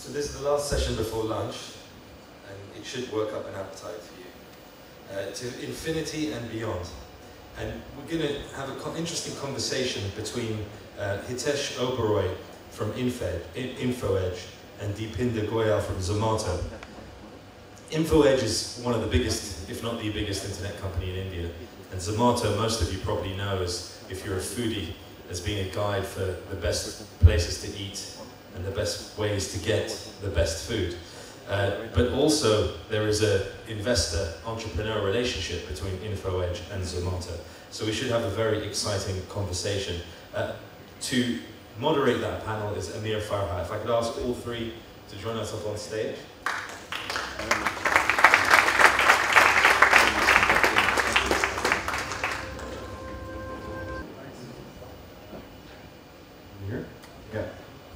So this is the last session before lunch, and it should work up an appetite for you. To infinity and beyond. And we're going to have an interesting conversation between Hitesh Oberoi from InfoEdge and Deepinder Goyal from Zomato. InfoEdge is one of the biggest, if not the biggest, internet company in India. And Zomato, most of you probably know, as if you're a foodie, as being a guide for the best places to eat and the best ways to get the best food. But also, there is an investor-entrepreneur relationship between InfoEdge and Zomato. So we should have a very exciting conversation. To moderate that panel is Amir Farha. If I could ask all three to join us up on stage. Here? Yeah.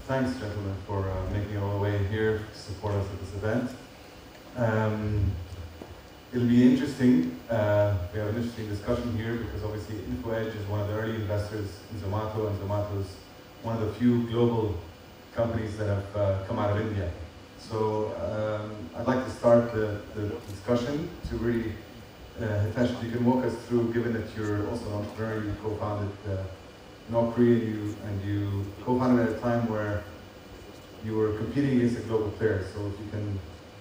Thanks, gentlemen, for making it all the way here to support us at this event. It'll be interesting. We have an interesting discussion here because obviously InfoEdge is one of the early investors in Zomato, and Zomato is one of the few global companies that have come out of India. So I'd like to start the discussion to really, Hitesh, you can walk us through, given that you're also an entrepreneur, you co-founded North Korea, and you co-founded at a time where you were competing against a global player. So if you can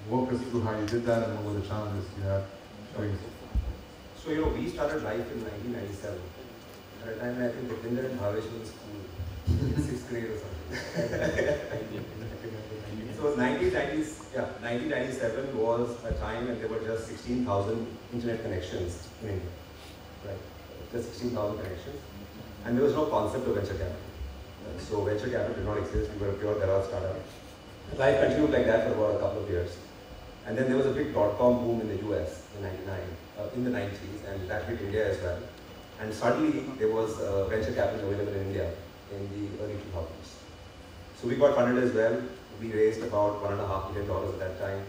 walk us through how you did that and what were the challenges you had showing us. So, we started life in 1997. At that time, I think Deepinder and Bhavesh were in school, in 6th grade or something. So 1997 was a time when there were just 16,000 internet connections in India, right? Just 16,000 connections. And there was no concept of venture capital. So venture capital did not exist. We were a pure garage startup. Life continued like that for about a couple of years. And then there was a big dot-com boom in the US in the 90s, and that hit India as well. And suddenly there was venture capital available in India in the early 2000s. So we got funded as well. We raised about $1.5 million at that time,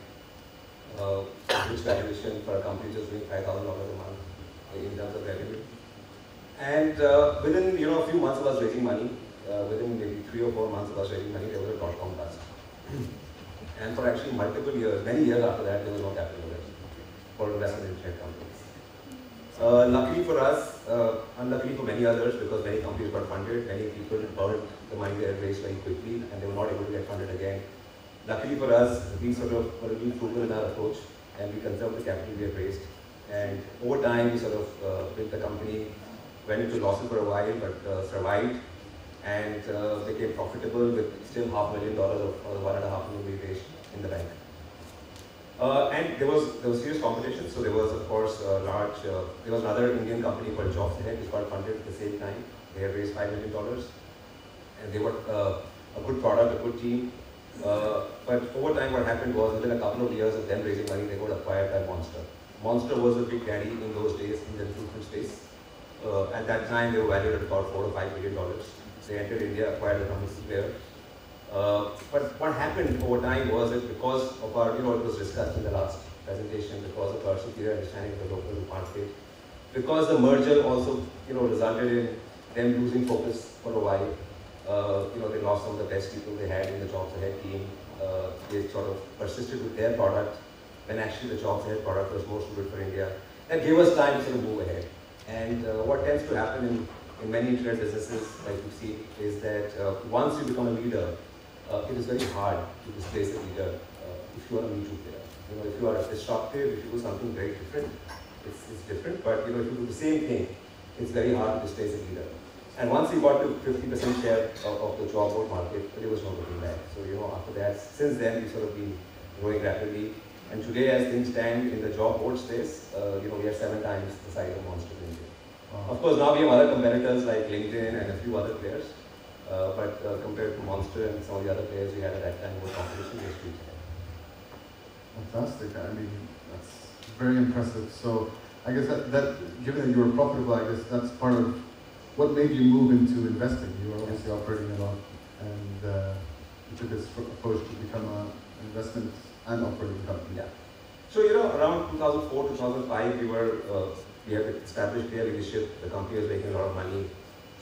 which valuation for a company just doing $5,000 a month in terms of revenue. And within a few months of us raising money, within maybe 3 or 4 months of us raising money, there was a dot-com bust. And for actually multiple years, many years after that, there was no capital raised for investment in internet companies. Luckily for us, unluckily for many others, because many companies got funded, many people burned the money they had raised very quickly, and they were not able to get funded again. Luckily for us, we sort of were a little frugal in our approach, and we conserved the capital we had raised. And over time, we sort of built the company, went into losses for a while, but survived, and became profitable with still $500,000 of the $1.5 million we raised in the bank. And there was serious competition. So there was, of course, there was another Indian company called Jobs Ahead, which got funded at the same time. They had raised $5 million, and they were a good product, a good team. But over time, what happened was, within a couple of years of them raising money, they got acquired by Monster. Monster was a big daddy in those days in the recruitment space. At that time, they were valued at about $4 or $5 billion. They entered India, acquired a number player. But what happened over time was that because of our, it was discussed in the last presentation, because of our superior understanding of the local market, because the merger also, resulted in them losing focus for a while. They lost some of the best people they had in the Jobs Ahead team. They sort of persisted with their product when actually the Jobs Ahead product was more suited for India. That gave us time to sort of move ahead. And what tends to happen in many internet businesses, like you see, is that once you become a leader, it is very hard to displace a leader if you are a me-too player. If you are disruptive, if you do something very different, it's different. But if you do the same thing, it's very hard to displace a leader. And once you got to 50% share of the job board market, there was no looking back. So after that, since then we've sort of been growing rapidly. And today, as things stand in the job board space, we are 7 times the size of Monster in India. Of course, now we have other competitors like LinkedIn and a few other players, but compared to Monster and some of the other players we had at that time, more competition was huge. Fantastic. I mean, that's very impressive. So I guess that given that you were profitable, I guess that's part of what made you move into investing. You were obviously operating a lot, and you took this approach to become an investment and operating company. Yeah. So around 2004, 2005, we had established clear leadership. The company was making a lot of money.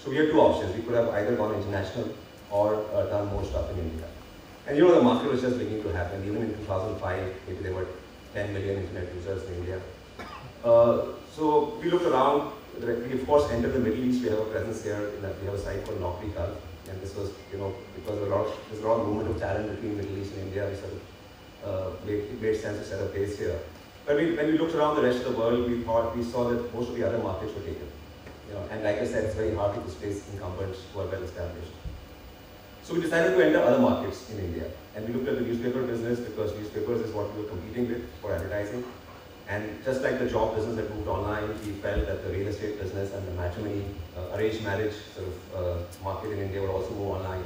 So we had 2 options. We could have either gone international or done more stuff in India. And the market was just beginning to happen. Even in 2005, maybe there were 10 million internet users in India. So we looked around. We of course entered the Middle East. We have a presence here. We have a site called Naukri Hub, and this was, because there's a lot of movement of talent between Middle East and India. We sort of it made sense to set a base here. But when we looked around the rest of the world, we saw that most of the other markets were taken. And like I said, it's very hard to displace incumbents who are well established. So we decided to enter other markets in India. And we looked at the newspaper business because newspapers is what we were competing with for advertising. And just like the job business that moved online, we felt that the real estate business and the matrimony, arranged marriage sort of market in India would also move online.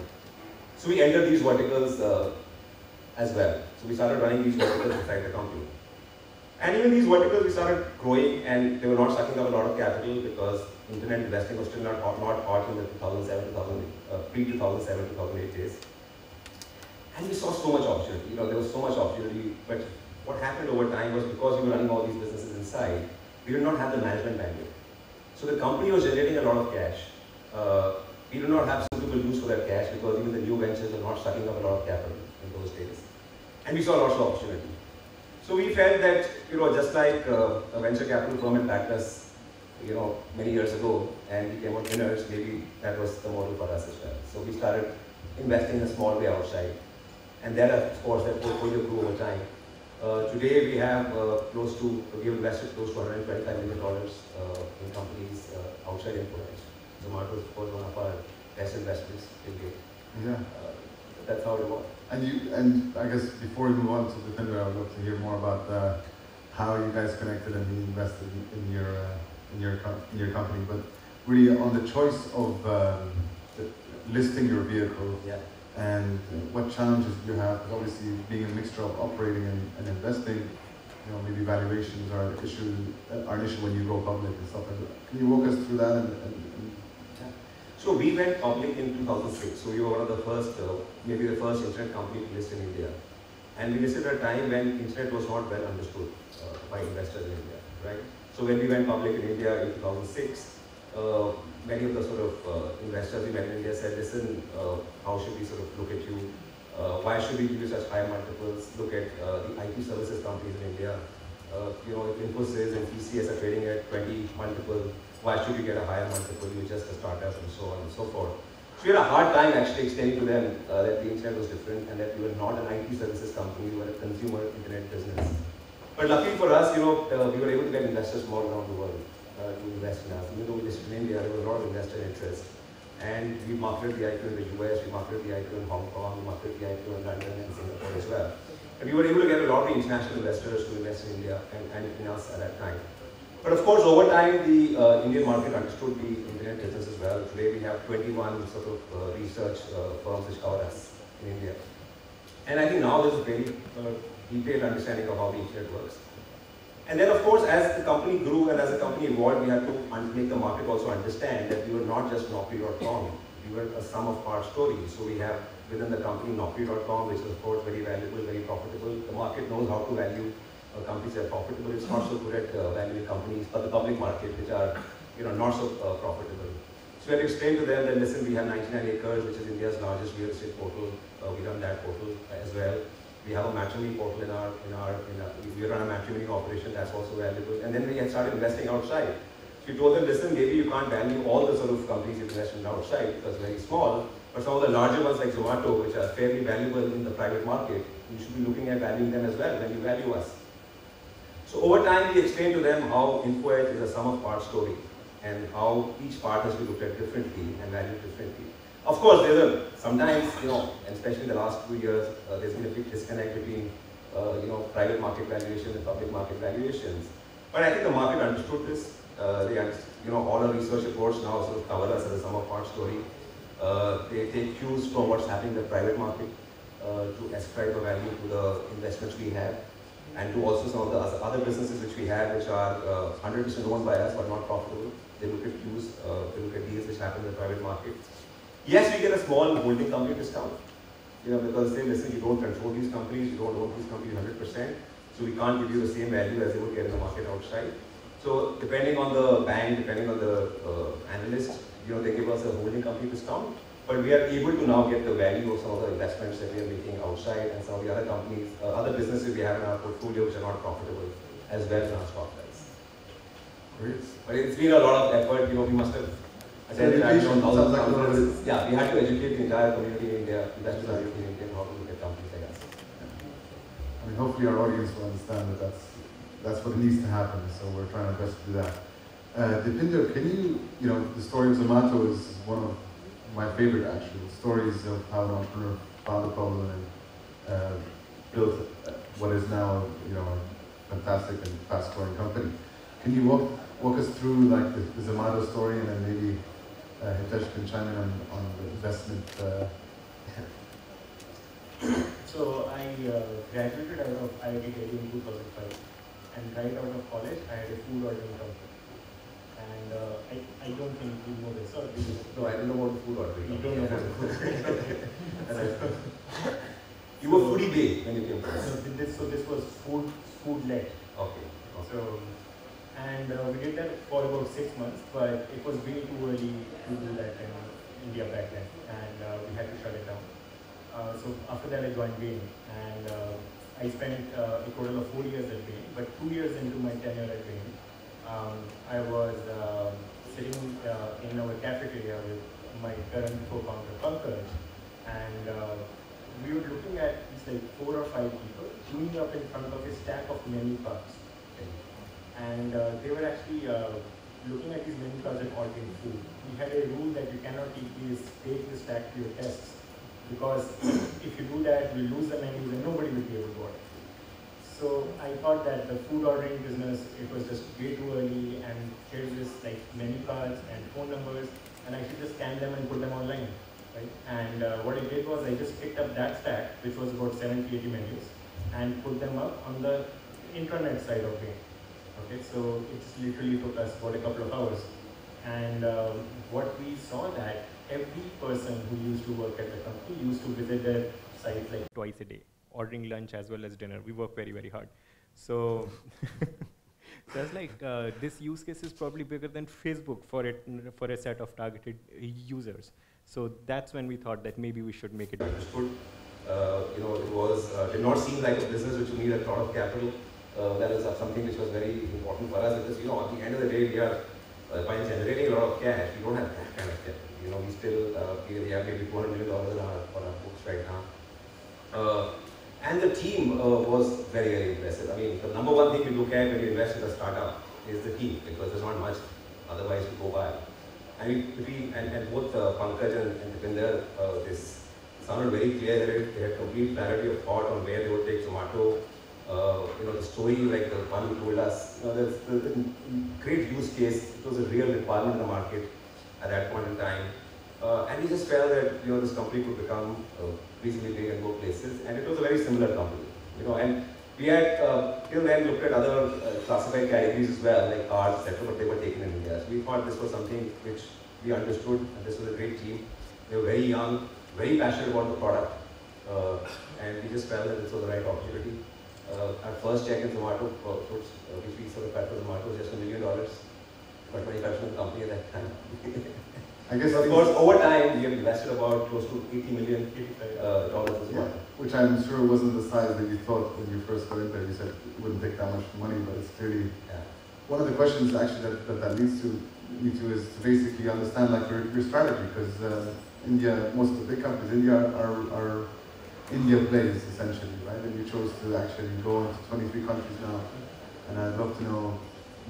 So we entered these verticals as well. So we started running these verticals inside the company. And even these verticals, we started growing, and they were not sucking up a lot of capital because internet investing was still not hot in the pre-2007, 2008 days. And we saw so much opportunity. There was so much opportunity. But what happened over time was, because we were running all these businesses inside, we did not have the management bandwidth. So the company was generating a lot of cash. We did not have suitable use for that cash because even the new ventures were not sucking up a lot of capital in those days. And we saw lots of opportunity. So we felt that, just like a venture capital firm had backed us, many years ago, and we came out winners, maybe that was the model for us as well. So we started investing in a small way outside. And then, of course, that portfolio grew over time. Today we have we have invested close to $125 million in companies outside InfoEdge. Zomato is, of course, one of our best investments till date. Yeah. That's how it works. And I guess before we move on to Deepinder, I would love to hear more about how you guys connected and you invested in your company. But really, on the choice of listing your vehicle, yeah, and what challenges do you have? Because obviously, being a mixture of operating and investing, maybe valuations are an issue when you go public and stuff like that. Can you walk us through that? So we went public in 2006. So we were one of the first, maybe the first internet company to list in India. And we listed at a time when internet was not well understood by investors in India, right? So when we went public in India in 2006, many of the sort of investors we met in India said, listen, how should we sort of look at you? Why should we give you such high multiples? Look at the IT services companies in India. If Infosys and TCS are trading at 20 multiple, why should you get a higher multiple? You're just a startup, and so on and so forth. So we had a hard time actually explaining to them that the internet was different and that we were not an IT services company, we were a consumer internet business. But luckily for us, we were able to get investors from all around the world to invest in us. Even though we listed in India, there was a lot of investor interest. And we marketed the IPO in the US, we marketed the IPO in Hong Kong, we marketed the IPO in London and Singapore as well. And we were able to get a lot of international investors to invest in India and in us at that time. But of course, over time, the Indian market understood the internet business as well. Today, we have 21 sort of research firms which cover us in India. And I think now there's a very detailed understanding of how the internet works. And then, of course, as the company grew and as the company evolved, we had to make the market also understand that we were not just Naukri.com. We were a sum of parts story. So we have within the company Naukri.com, which is, of course, very valuable, very profitable. The market knows how to value companies that are profitable. It's not so good at valuing companies, but the public market, which are not so profitable. So we had to explain to them that, listen, we have 99 acres, which is India's largest real estate portal. We run that portal as well. We have a matrimony portal we run a matrimony operation that's also valuable. And then we had started investing outside. So we told them, listen, maybe you can't value all the sort of companies you invest in outside because they're very small, but some of the larger ones like Zomato, which are fairly valuable in the private market, you should be looking at valuing them as well when you value us. So over time, we explained to them how InfoEdge is a sum of parts story and how each part has to be looked at differently and valued differently. Of course, sometimes, and especially in the last 2 years, there's been a big disconnect between, private market valuations and public market valuations. But I think the market understood this. All our research reports now sort of cover us as a sum of parts story. They take cues from what's happening in the private market to ascribe a value to the investments we have, and to also some of the other businesses which we have, which are 100% owned by us but not profitable. They look at cues, they look at deals which happen in the private market. Yes, we get a small holding company discount, because they listen, you don't control these companies, you don't own these companies 100%, so we can't give you the same value as they would get in the market outside. So depending on the bank, depending on the analyst, they give us a holding company discount. But we are able to now get the value of some of the investments that we are making outside and some of the other companies, other businesses we have in our portfolio which are not profitable as well in our stock price. Great. But it's been a lot of effort, we must have attended conferences. Yeah, we had to educate the entire community in India, investors community in India, how to look at companies like us. I mean, hopefully our audience will understand that that's what needs to happen, so we're trying our best to do that. Deepinder, can you the story of Zomato is one of my favorite actual stories of how an entrepreneur found a problem and built what is now a fantastic and fast-growing company. Can you walk us through like the Zomato story, and then maybe Hitesh can chime in on the investment? So I graduated out of IIT Delhi in 2005, and right out of college I had a food ordering company. And I don't think you know this, or do you? No, I don't know about the food ordering. You don't know about the food. You were foodie bay when you came to us. So this was food-led. Okay. So, and we did that for about 6 months, but it was way too early to do that in India back then, and we had to shut it down. So after that I joined Bain, and I spent a total of 4 years at Bain, but 2 years into my tenure at Bain, I was sitting in our cafeteria with my current co-founder Pankaj, and we were looking at like 4 or 5 people queuing up in front of a stack of menu cards. And they were actually looking at these menu cards and ordering food. We had a rule that you cannot take the stack to your desks, because if you do that, we lose the menus and nobody will be able to order. So I thought that the food ordering business, it was just way too early, and here's this like menu cards and phone numbers, and I should just scan them and put them online, right? And what I did was I just picked up that stack, which was about 70, 80 menus, and put them up on the intranet side of Bain. Okay, so it literally took us about a couple of hours, and what we saw that every person who used to work at the company used to visit their site like twice a day, ordering lunch as well as dinner. We work very, very hard. So that's like, this use case is probably bigger than Facebook for a set of targeted users. So that's when we thought that maybe we should make it. Understood. It was did not seem like a business which needed a lot of capital. That is something which was very important for us, because at the end of the day we are by generating a lot of cash. We don't have that kind of capital. We still we have maybe $200 million on our books right now. And the team was very, very impressive. I mean, the number one thing we look at when you invest in a startup is the team, because there's not much otherwise to go by. And both Pankaj and Deepinder, this sounded very clear. They had complete clarity of thought on where they would take Zomato. The story like the one who told us, there's a great use case. It was a real requirement in the market at that point in time. And we just felt that this company could become reasonably big and go places, and it was a very similar company. And we had till then looked at other classified categories as well, like cars, etc., but they were taken in India. So we thought this was something which we understood, and this was a great team. They were very young, very passionate about the product, and we just felt that this was the right opportunity. Our first check in Zomato, which we sort of got for Zomato, was just $1 million, but 25% of the company at that time. I guess, of course, over time, we have invested about close to $80 million dollars as well. Which I'm sure wasn't the size that you thought when you first got in there. You said it wouldn't take that much money, but it's clearly... Yeah. One of the questions actually that leads me to is to basically understand like your strategy, because India, most of the big companies, India are India plays essentially, right? And you chose to actually go into 23 countries now, and I'd love to know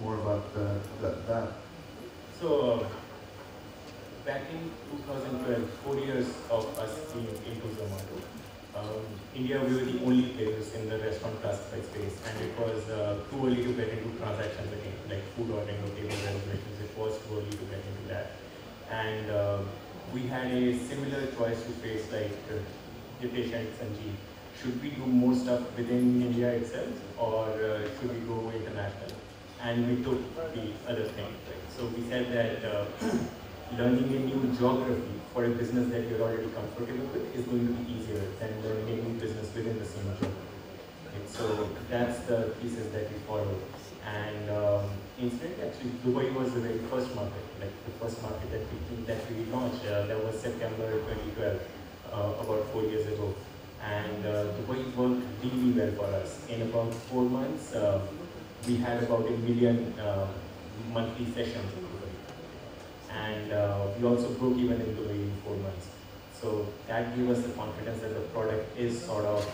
more about that. So, back in 2012, 4 years of us being into Zomato, India, we were the only players in the restaurant classified space, and it was too early to get into transactions again, like food ordering or table reservations. It was too early to get into that. And we had a similar choice to face like Hitesh and Sanjeev. Should we do more stuff within India itself, or should we go international? And we took the other thing. Right? So we said that learning a new geography for a business that you're already comfortable with is going to be easier than learning a new business within the same geography. Right? So that's the thesis that we followed. And incidentally, actually, Dubai was the very first market, like the first market that we launched. launched, that was September 2012, about 4 years ago. And Dubai worked really well for us. In about 4 months, we had about 1 million monthly sessions in Dubai. And we also broke even in Dubai in 4 months. So that gave us the confidence that the product is sort of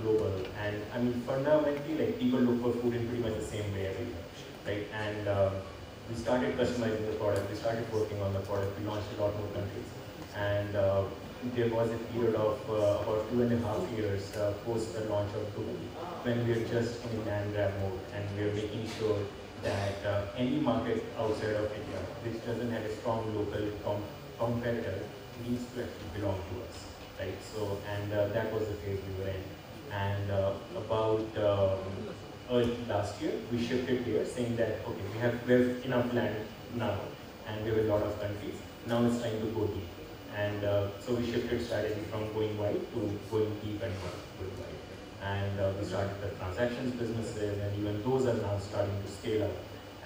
global. And I mean, fundamentally, like people look for food in pretty much the same way everywhere, right? And we started customizing the product, we started working on the product, we launched a lot more countries. And there was a period of about 2.5 years post the launch of Dubai, when we were just in land grab mode, and we were making sure that any market outside of India, which doesn't have a strong local competitor, needs to actually belong to us, right? So, and that was the phase we were in. And about early last year, we shifted here, saying that, okay, we have enough land now, and we have a lot of countries. Now it's time to go deep. And so we shifted strategy from going wide to going deep and going wide. And we started the transactions businesses, and even those are now starting to scale up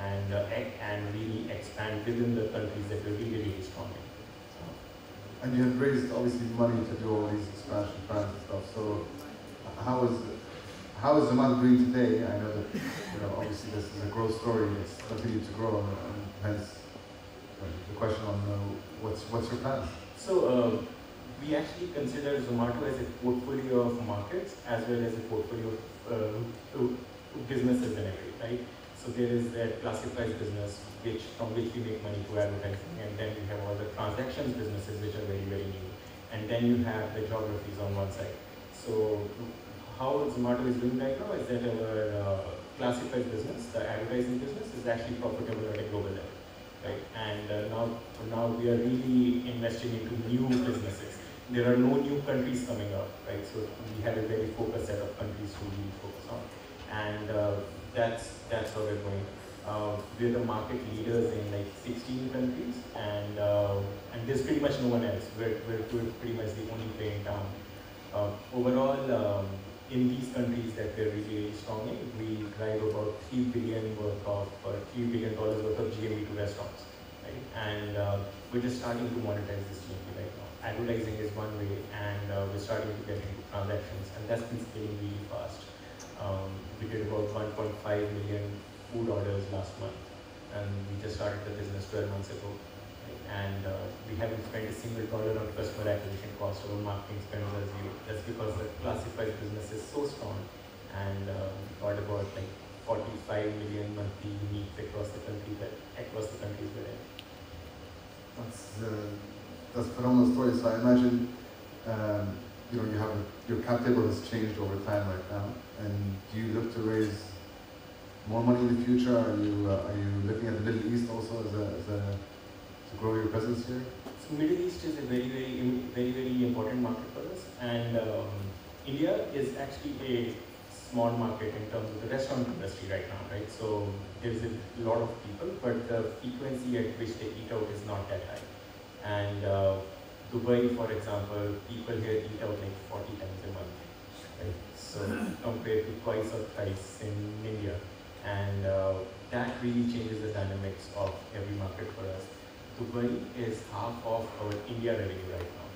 and really expand within the countries that we're really, really strong in. And you have raised obviously money to do all these expansion plans and stuff. So how is Zomato doing today? I know that obviously this is a growth story. It's continued to grow, and hence the question on what's your plan? So we actually consider Zomato as a portfolio of markets as well as a portfolio of businesses in it, right? So there is that classified business from which we make money through advertising, and then we have all the transactions businesses which are very, very new. And then you have the geographies on one side. So how Zomato is doing right now is that our classified business, the advertising business, is actually profitable at a global level, right? And now we are really investing into new businesses. There are no new countries coming up, right? So we have a very focused set of countries to really focus on. And that's how we're going. We're the market leaders in like 16 countries, and there's pretty much no one else. We're pretty much the only player in town. Overall, in these countries that we're really, really strong in, we drive about $3 billion worth of GMV to restaurants, right? And we're just starting to monetize this GMV right now. Advertising is one way, and we're starting to get into transactions, and that's been scaling really fast. We did about 1.5 million food orders last month, and we just started the business 12 months ago. Right? And we haven't spent a single dollar on customer acquisition cost or marketing spend as you. That's because the classified business is so strong, and we got about like 45 million monthly uniques across the countries we're in. That's a phenomenal story. So I imagine your cap table has changed over time right now. And do you look to raise more money in the future? Are you looking at the Middle East also to grow your presence here? So Middle East is a very, very important market for us, and India is actually a small market in terms of the restaurant industry right now, right? So there's a lot of people, but the frequency at which they eat out is not that high. And Dubai, for example, people here eat out like 40 times a month, right? So compared to twice or thrice in India. And that really changes the dynamics of every market for us. Dubai is half of our India revenue right now.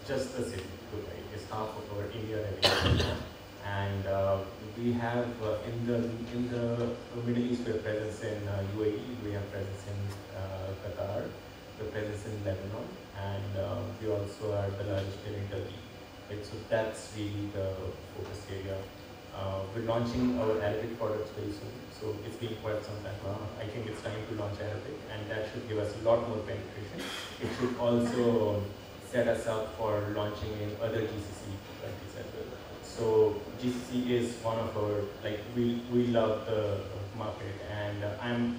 Just the city, Dubai, is half of our India revenue right now. And we have in the Middle East, we have presence in UAE, we have presence in Qatar, we have presence in Lebanon, and we also are the largest player in Turkey. Right? So that's really the focus area. We're launching our Arabic products very soon, so it's been quite some time now. I think it's time to launch Arabic, and that should give us a lot more penetration. It should also set us up for launching in other GCC countries as well. So GCC is one of our, like, we love the market, and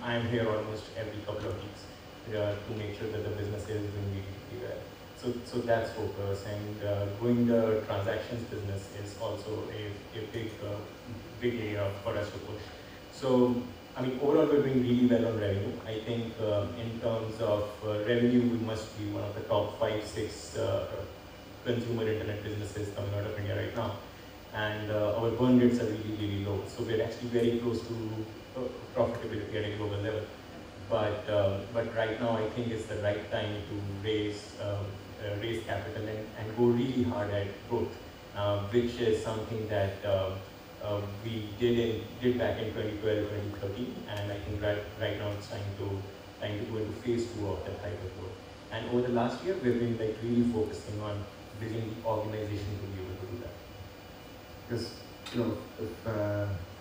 I'm here almost every couple of weeks to make sure that the business is doing really well. So that's focus, and growing the transactions business is also a big area for us to push. So, I mean, overall we're doing really well on revenue. I think in terms of revenue, we must be one of the top 5-6 consumer internet businesses coming out of India right now. And our burn rates are really, really low. So we're actually very close to profitability at a global level. but right now I think it's the right time to raise capital and go really hard at growth, which is something that we did back in 2012, 2013, and I think right now it's time to go into phase 2 of that type of growth. And over the last year, we've been like really focusing on building the organization to be able to do that. Because, you know, if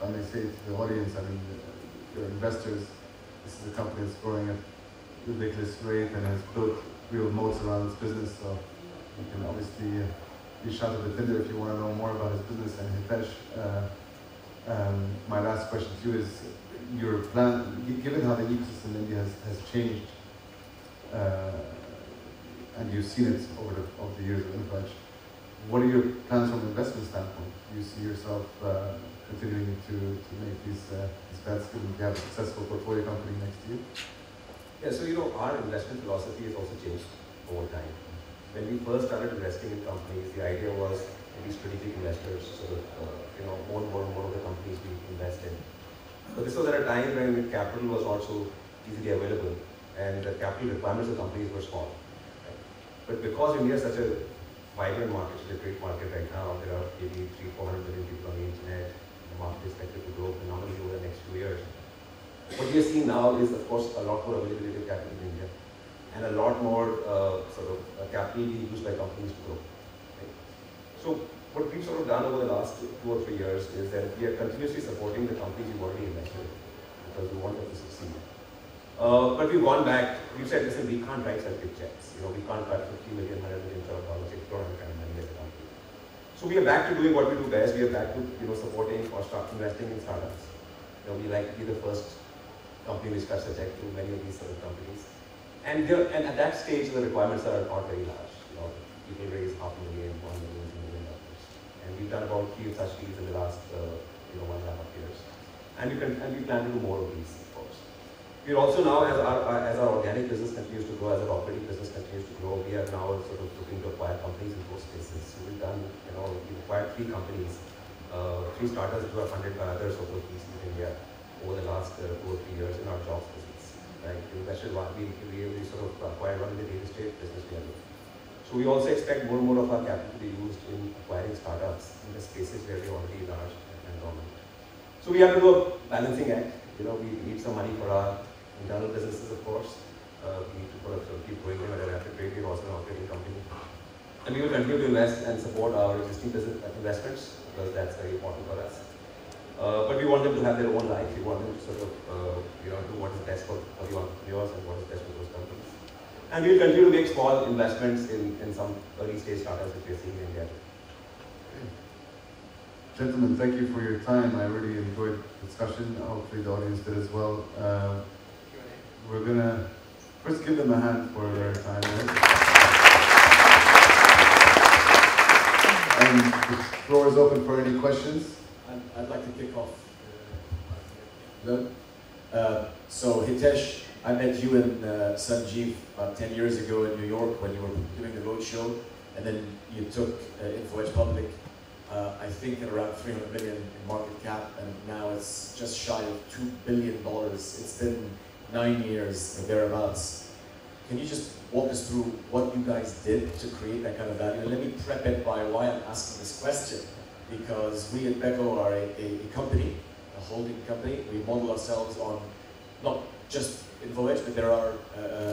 I may say to the audience, I mean, your investors, this is a company that's growing at a ridiculous rate and has built real moats around its business. So you can obviously reach out to Deepinder if you want to know more about his business. And Hitesh, my last question to you is your plan, given how the ecosystem in India has changed, and you've seen it over the years of InfoEdge, what are your plans from an investment standpoint? Do you see yourself continuing to make these bets, given you have a successful portfolio company next to you? Yeah, so you know, our investment philosophy has also changed over time. When we first started investing in companies, the idea was maybe strategic investors sort of own more and more of the companies we invest in. But this was at a time when capital was also easily available and the capital requirements of companies were small. Right? But because India is such a vibrant market, such a great market right now, there are maybe 300-400 million people on the internet, the market is expected to grow phenomenally over the next few years. What we are seeing now is, of course, a lot more availability of capital in India and a lot more capital being used by companies to grow. Right? So what we've sort of done over the last 2 or 3 years is that we are continuously supporting the companies we've already invested in because we want them to succeed. But we've gone back, we've said, listen, we can't write such big checks. You know, we can't cut $50 million, $100 million dollars if we don't have the kind of money as a company. So we are back to doing what we do best. We are back to supporting or investing in startups. We like to be the first company which cuts a check to many of these sort of companies. And at that stage, the requirements are not very large. People raise $500,000, $1 million, $2 million. And we've done about 3 such deals in the last 1.5 years. And we plan to do more of these, of course. We're also now, as our organic business continues to grow, as our operating business continues to grow, we are now sort of looking to acquire companies in both spaces. So we've done, we've acquired 3 companies, 3 startups which were funded by others of those VCs in India over the last 2 or 3 years in our jobs business. Right? We sort of acquired one in the real estate business we are doing. So we also expect more and more of our capital to be used in acquiring startups in the spaces where we're already large and dominant. So we have to do a balancing act. We need some money for our internal businesses, of course. We need to keep growing them at a rapid rate. We're also an operating company. And we will continue to invest and support our existing business investments because that's very important for us. But we want them to have their own life. We want them to sort of do what is best for the entrepreneurs and what is best for those companies. And we'll continue to make small investments in some early stage startups which we're seeing in India. Gentlemen, thank you for your time. I really enjoyed the discussion. Hopefully the audience did as well. We're going to first give them a hand for their time. And the floor is open for any questions. I'd like to kick off. So Hitesh, I met you and Sanjeev about 10 years ago in New York when you were doing the roadshow, and then you took InfoEdge public. I think at around 300 million in market cap, and now it's just shy of $2 billion. It's been 9 years or thereabouts. Can you just walk us through what you guys did to create that kind of value? And let me prep it by why I'm asking this question. Because we at BECO are a company, a holding company. We model ourselves on not just InfoEdge, but there are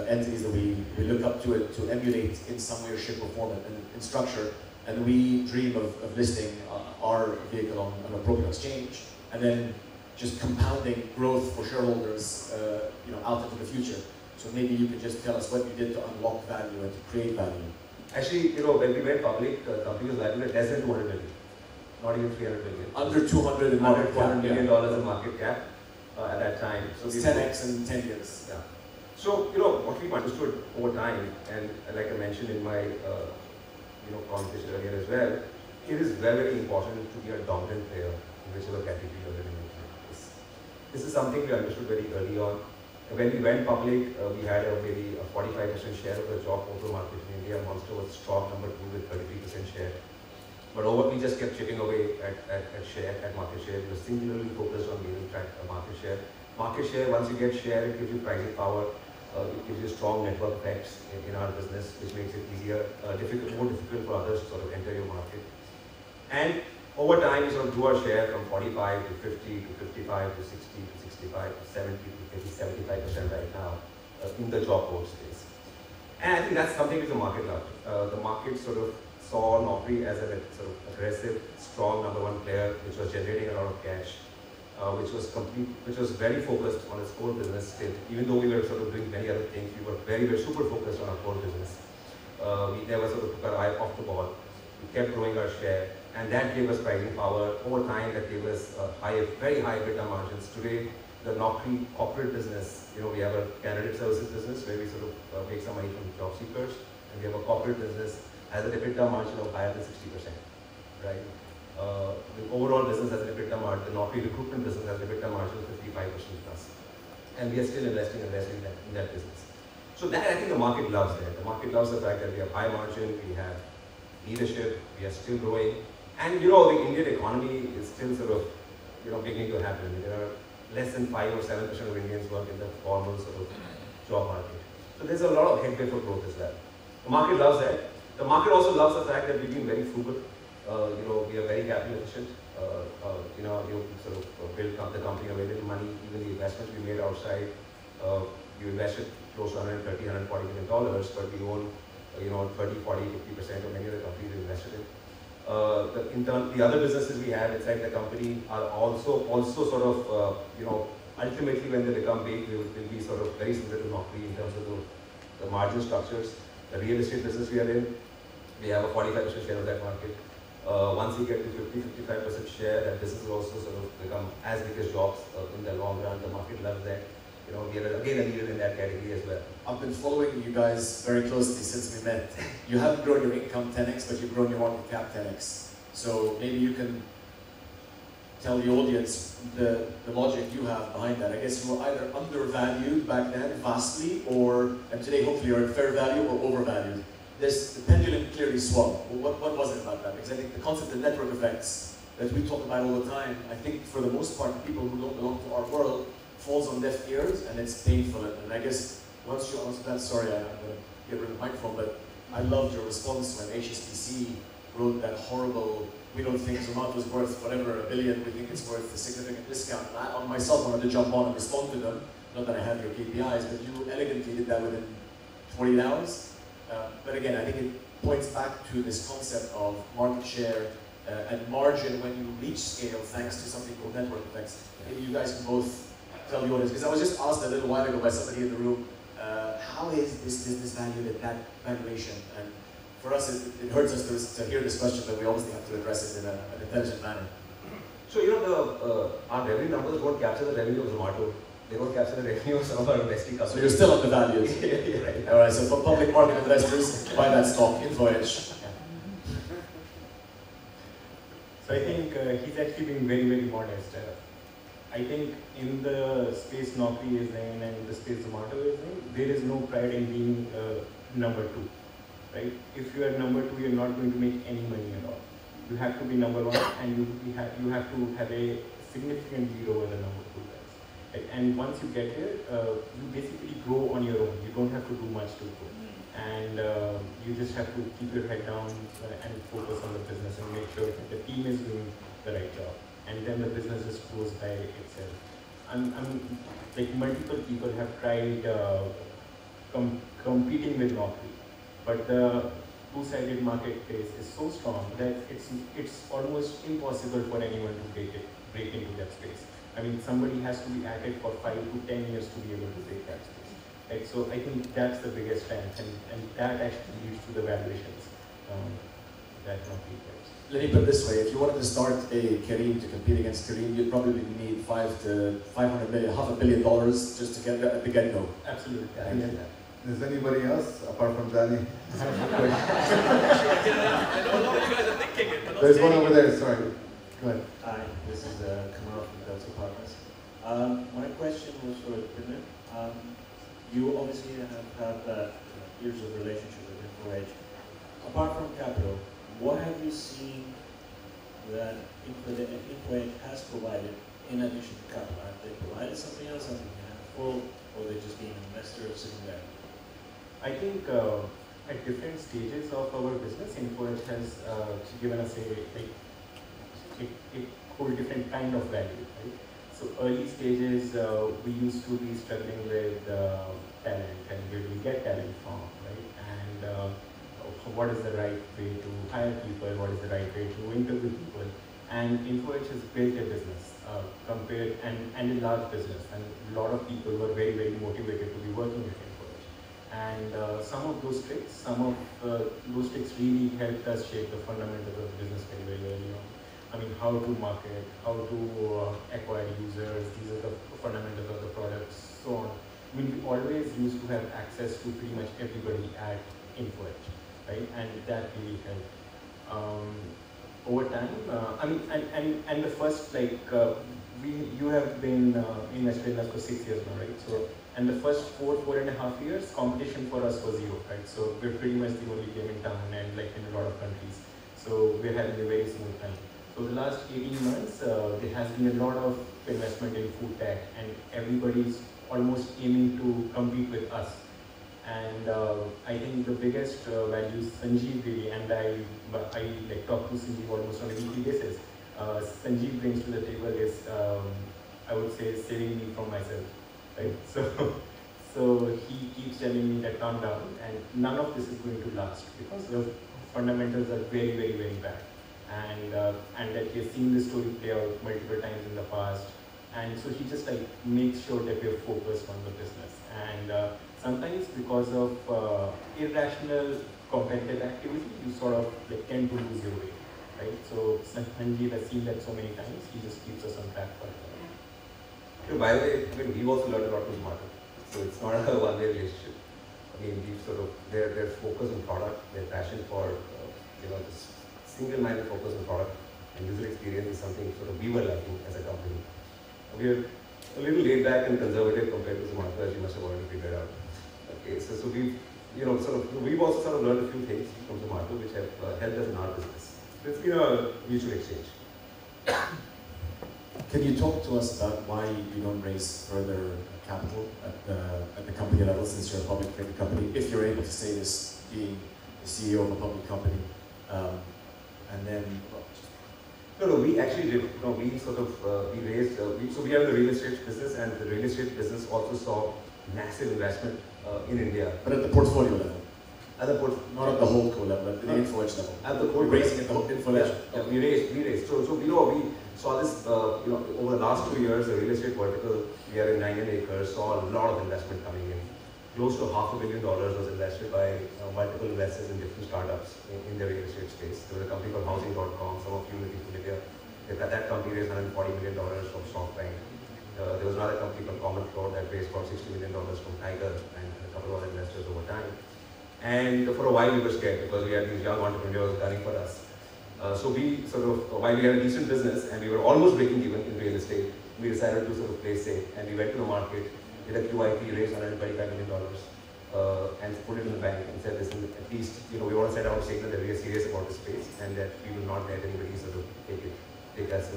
entities that we look up to emulate in some way, shape, or form and structure. And we dream of listing our vehicle on a broker exchange, and then just compounding growth for shareholders, out into the future. So maybe you could just tell us what you did to unlock value and to create value. Actually, when we went public, the company was valued at less than 200 million, not even 300 million. Under 200 in market cap. $200 million in market cap at that time. So it's 10x in 10 years. Yeah. So what we understood over time, and like I mentioned in my conversation earlier as well, it is very, very important to be a dominant player in whichever category you're living in. This is something we understood very early on. When we went public, we had maybe a 45% share of the job portal market in India. Monster was strong number 2 with 33% share. But we just kept chipping away at market share. We were singularly focused on gaining market share. Market share, once you get share, it gives you pricing power, it gives you strong network effects in our business, which makes it easier, more difficult for others to sort of enter your market. And over time, we sort of grew our share from 45 to 50 to 55 to 60 to 65 to 70 to maybe 75% right now in the job board space. And I think that's something which the market loved. The market sort of saw Naukri as a sort of aggressive, strong #1 player, which was generating a lot of cash, which was very focused on its core business. Even though we were sort of doing many other things, we were very, very super focused on our core business. We never sort of took our eye off the ball. We kept growing our share, and that gave us pricing power. Over time, that gave us very high EBITDA margins. Today, the Naukri corporate business, we have a candidate services business where we sort of make some money from job seekers, and we have a corporate business has an EBITDA margin of higher than 60%, right? The overall business has an EBITDA margin, the Naukri recruitment business has an EBITDA margin of 55% plus. And we are still investing in that business. So that, I think the market loves that. The market loves the fact that we have high margin, we have leadership, we are still growing. And the Indian economy is still sort of, beginning to happen. There are less than 5 or 7% of Indians work in the formal sort of job market. So there's a lot of headway for growth as well. The market loves that. The market also loves the fact that we've been very frugal. We are very capital efficient. You sort of built up the company with very little money. Even the investments we made outside, we invested close to $130, $140 million, but we own 30, 40, 50% of many of the companies we invested in. The other businesses we have inside the company are also sort of, ultimately when they become big, will be sort of very similar to Naukri in terms of the margin structures. The real estate business we are in, we have a 45% share of that market. Once we get to 50-55% share, that business will also sort of become as big as jobs in the long run. The market loves that. We are again a leader in that category as well. I've been following you guys very closely since we met. You haven't grown your income 10x, but you've grown your market cap 10x. So maybe you can tell the audience the logic you have behind that. I guess you were either undervalued back then vastly, and today hopefully you're at fair value or overvalued. The pendulum clearly swung. What was it about that? Because I think the concept of network effects that we talk about all the time, I think for the most part, people who don't belong to our world, falls on deaf ears, and it's painful. And I guess once you answer that, sorry, I'm going to get rid of the microphone, but I loved your response when HSBC wrote that horrible, we don't think Zomato is worth whatever, $1 billion, we think it's worth a significant discount. And I myself wanted to jump on and respond to them, not that I have your KPIs, but you elegantly did that within 48 hours. But again, I think it points back to this concept of market share and margin when you reach scale thanks to something called network effects. Maybe you guys can both tell the audience, because I was just asked a little while ago by somebody in the room, how is this business valued at that valuation? And for us, it hurts us to hear this question, but we obviously have to address it in an intelligent manner. So, our revenue numbers won't capture the revenue of Zomato. They won't capture the revenue of some of our investing companies. So you're still undervalued. Yeah, right. All right, so for public market investors, buy that stock, InfoEdge. So I think he's actually being very, very modest. I think in the space Naukri is in and the space Zomato is in, there is no pride in being number 2, right? If you are number 2, you're not going to make any money at all. You have to be number 1, and you have to have a significant lead over the number 2 guys. Right? And once you get here, you basically grow on your own. You don't have to do much to grow. And you just have to keep your head down and focus on the business and make sure that the team is doing the right job. And then the business just grows by itself. Like multiple people have tried competing with Naukri, but the two-sided marketplace is so strong that it's almost impossible for anyone to break into that space. I mean, somebody has to be at it for 5 to 10 years to be able to break that space. Right? So I think that's the biggest strength, and that actually leads to the valuations that Naukri gets. Let me put it this way, if you wanted to start a Kareem to compete against Kareem, you'd probably need $500 million, $500 million just to get at the get-go. Absolutely. Does anybody else, apart from Danny, have a question? I know a lot of you guys are thinking it, but not There's one saying over it. there, sorry. Go ahead. Hi, this is Kamal from Delta Partners. My question was for Deepinder. You obviously have had years of relationship with InfoEdge. Apart from capital, what have you seen that InfoEdge has provided in addition to capital? Have they provided something else? Have they been helpful? Or they just being an investor sitting there? I think at different stages of our business, InfoEdge has given us a whole different kind of value, right? So early stages, we used to be struggling with talent and where do we get talent from, right? And what is the right way to hire people? What is the right way to interview people? And InfoEdge has built a business and a large business, and a lot of people were very, very motivated to be working with InfoEdge. And some of those tricks really helped us shape the fundamentals of the business very, very early on. I mean, how to market, how to acquire users, these are the fundamentals of the products, so on. I mean, we always used to have access to pretty much everybody at InfoEdge, right? And that really helped. Over time, I mean, and the first, like, you have been invested in us for 6 years now, right? So, and the first 4.5 years, competition for us was zero, right? So we're pretty much the only game in town and like in a lot of countries. So we're having a very smooth time. So the last 18 months, there has been a lot of investment in food tech, and everybody's almost aiming to compete with us. And I think the biggest value Sanjeev really, and I like talk to Sanjeev almost on a weekly basis. Sanjeev brings to the table is, I would say, saving me from myself, right? So he keeps telling me that calm down, and none of this is going to last because the fundamentals are very, very, very bad. And that he has seen this story play out multiple times in the past, and so he just like makes sure that we're focused on the business. And sometimes because of irrational competitive activity, you sort of like tend to lose your way, right? So Sanjeev has seen that so many times, he just keeps us on track for it. By the way, I mean, we've also learned a lot from Zomato, so it's not a one-way relationship. I mean, we've sort of their focus on product, their passion for this single-minded focus on product and user experience is something sort of we were lacking as a company. We're a little laid back and conservative compared to Zomato, as you must have already figured out. Okay, so we've we've also sort of learned a few things from Zomato which have helped us in our business. It's been a mutual exchange. Can you talk to us about why you don't raise further capital at the company level, since you're a public traded company, if you're able to say this, being the CEO of a public company? And then, No, we actually did. No, we sort of we raised. So we have the real estate business, and the real estate business also saw massive investment in India. but at the portfolio level, At the not at the whole co level, at the InfoEdge level. At the We're raising at the InfoEdge. Yeah, we raised. So we saw this. Over the last 2 years, the real estate vertical, we are in 9 acres, saw a lot of investment coming in. Close to $500 million was invested by multiple investors in different startups in the real estate space. There was a company called Housing.com. Some of you may be familiar. That company raised $140 million from SoftBank. There was another company called Common Floor that raised about $60 million from Tiger and a couple of other investors over time. And for a while we were scared because we had these young entrepreneurs gunning for us. So we sort of, while we had a decent business and we were almost breaking even in real estate, we decided to sort of play safe, and we went to the market, did a QIP, raised $125 million, and put it in the bank and said, listen, at least we want to set out a statement that we are serious about this space and that we will not let anybody sort of take us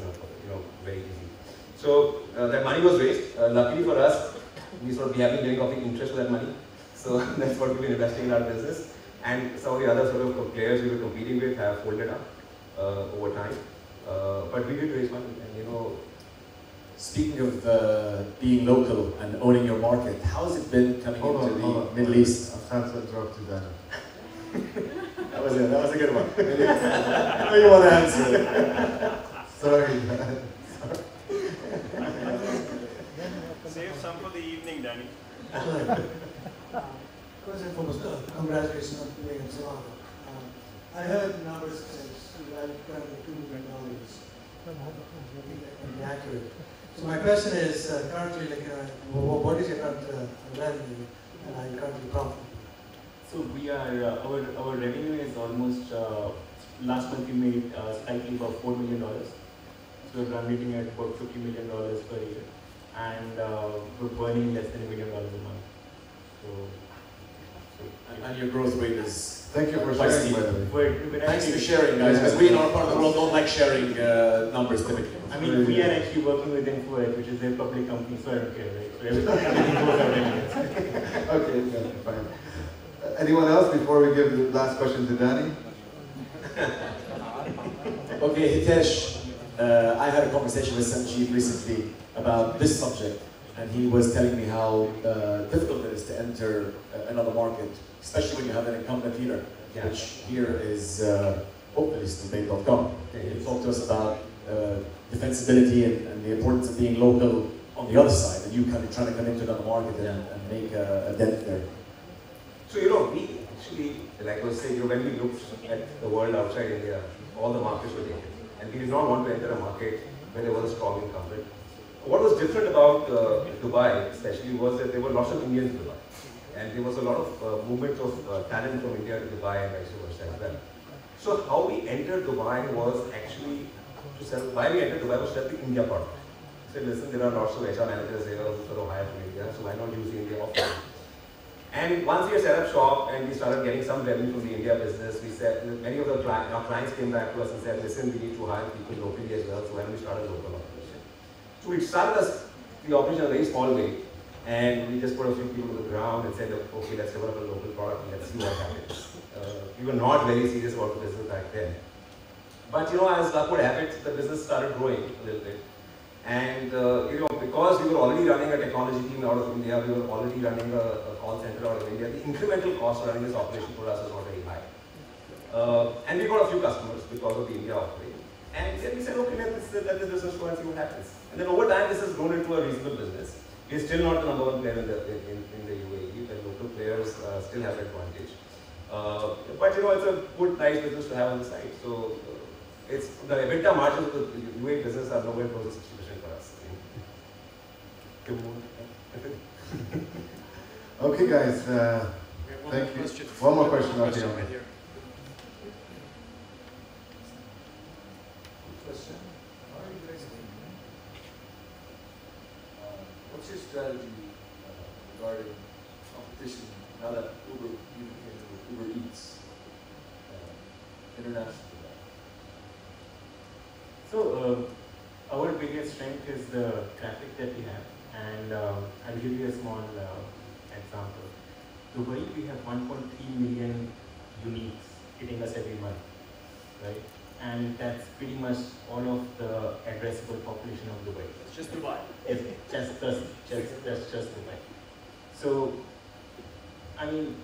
very easy. So that money was raised. Luckily for us, we sort of have been getting off the interest of that money. So that's what we've been investing in our business. And some of the other sort of players we were competing with have folded up over time. But we did raise money, and Speaking of being local and owning your market, how's it been coming into the Middle East? I've had to interrupt you, Daniel. That was a good one. I know you want to answer it. Sorry. Save some for the evening, Danny. First and foremost, congratulations on being in Zomato. I heard numbers since you had currently $2 million. Inaccurate. So my question is, currently, what is your current revenue, and are you currently profitable? So we are, our revenue is almost, last month we made slightly above $4 million. So we're running at about $50 million per year. And we're burning less than $1 million a month. So And your growth rate is Thank you for quite sharing, steep. by the way. Thanks for sharing, guys, because we in our part of the world don't like sharing numbers typically. I mean, we are actually working with InfoEdge, which is a public company, so I don't care, right? So everything goes out anyways. Okay, yeah, fine. Anyone else before we give the last question to Danny? Okay, Hitesh, I had a conversation with Sanjeev recently about this subject, and he was telling me how difficult it is to enter another market, especially when you have an incumbent leader, which here is hopefully still Babe.com. He talked to us about defensibility and the importance of being local on the other side, and you kind of trying to come into another market and make a dent there. So, we actually, like I was saying, when we looked at the world outside India, all the markets were taken. And we did not want to enter a market where there was a strong incumbent. What was different about Dubai, especially, was that there were lots of Indians in Dubai. And there was a lot of movement of talent from India to Dubai and vice versa as well. So how we entered Dubai was actually to sell, why we entered Dubai was to sell the India product. We said, listen, there are lots of HR managers here who sort of hire from India, so why not use the India offer? And once we had set up shop and we started getting some revenue from the India business, we said, many of our clients came back to us and said, listen, we need to hire people locally as well, so when we started a local operation. So we started the operation in a very small way, and we just put a few people on the ground and said, okay, let's develop a local product and let's see what happens. We were not very serious about the business back then. But as luck would have it, the business started growing a little bit. And because we were already running a technology team out of India, we were already running a call center out of India, the incremental cost of running this operation for us was not very high. And we got a few customers because of the India offering. And then we said, okay, let this business go and see what happens. And then over time, this has grown into a reasonable business. We're still not the number one player in the UAE. The local players still have an advantage. But it's a good, nice business to have on the side. So it's the EBITDA margins of the UAE business are nowhere close to 60% for us. Okay, guys. Thank you. One more question. Right here. Question. How are you guys doing? What's your strategy regarding competition now that Uber Eats internationally? So our biggest strength is the traffic that we have, and I'll give you a small example. Dubai, we have 1.3 million uniques hitting us every month, right? And that's pretty much all of the addressable population of Dubai. It's just Dubai. It's just Dubai. So, I mean.